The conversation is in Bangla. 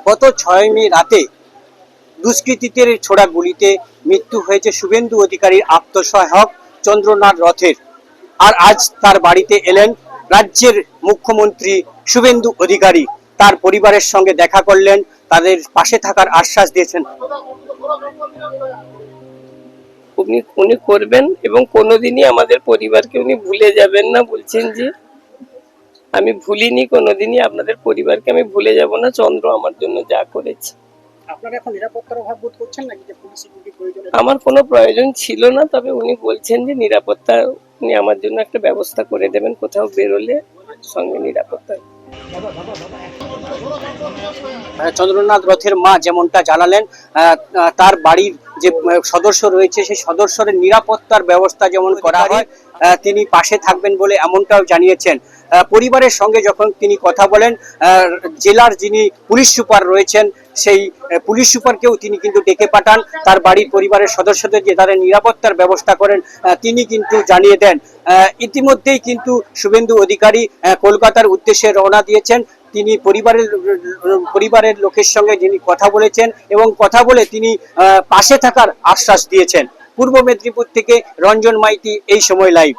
গত 6 মে রাতে দুষ্কৃতীদের ছোড়া গুলিতে মৃত্যু হয়েছে শুভেন্দু অধিকারীর আত্মসহায়ক চন্দ্রনাথ রথের। আর আজ তার বাড়িতে এলেন রাজ্যের মুখ্যমন্ত্রী শুভেন্দু অধিকারী। তার পরিবারের সঙ্গে দেখা করলেন, তাদের পাশে থাকার আশ্বাস দিয়েছেন। উনি করবেন এবং কোনোদিনই আমাদের পরিবারকে উনি ভুলে যাবেন না। বলছেন যে আমি ভুলিনি, কোনোদিনই আপনাদের পরিবারকে আমি ভুলে যাব না। চন্দ্র আমার জন্য যা করেছে। আপনারা এখন নিরাপত্তার অভাব বোধ করছেন নাকি, যে পুলিশ সিকিউরিটি প্রয়োজন? আমার কোনো প্রয়োজন ছিল না, তবে উনি বলছেন যে নিরাপত্তা উনি আমার জন্য একটা ব্যবস্থা করে দেবেন, কোথাও বেরোলে সঙ্গে নিরাপত্তা। চন্দ্রনাথ রথের মা যেমনটা জানালেন, তার বাড়ির যে সদস্য রয়েছে সেই সদস্যের নিরাপত্তার ব্যবস্থা যেমন করা হয়, তিনি পাশে থাকবেন বলে এমনটাও জানিয়েছেন। পরিবারের সঙ্গে যখন তিনি কথা বলেন, জেলার যিনি পুলিশ সুপার রয়েছেন সেই পুলিশ সুপারকেও তিনি কিন্তু ডেকে পাঠান তার বাড়ির পরিবারের সদস্যদের, যে তাদের নিরাপত্তার ব্যবস্থা করেন তিনি কিন্তু জানিয়ে দেন। ইতিমধ্যেই কিন্তু শুভেন্দু অধিকারী কলকাতার উদ্দেশ্যে রওনা দিয়েছেন। তিনি পরিবারের লোকের সঙ্গে যিনি কথা বলেছেন এবং কথা বলে তিনি পাশে থাকার আশ্বাস দিয়েছেন। পূর্ব মেদিনীপুর থেকে রঞ্জন মাইতি, এই সময় লাইভ।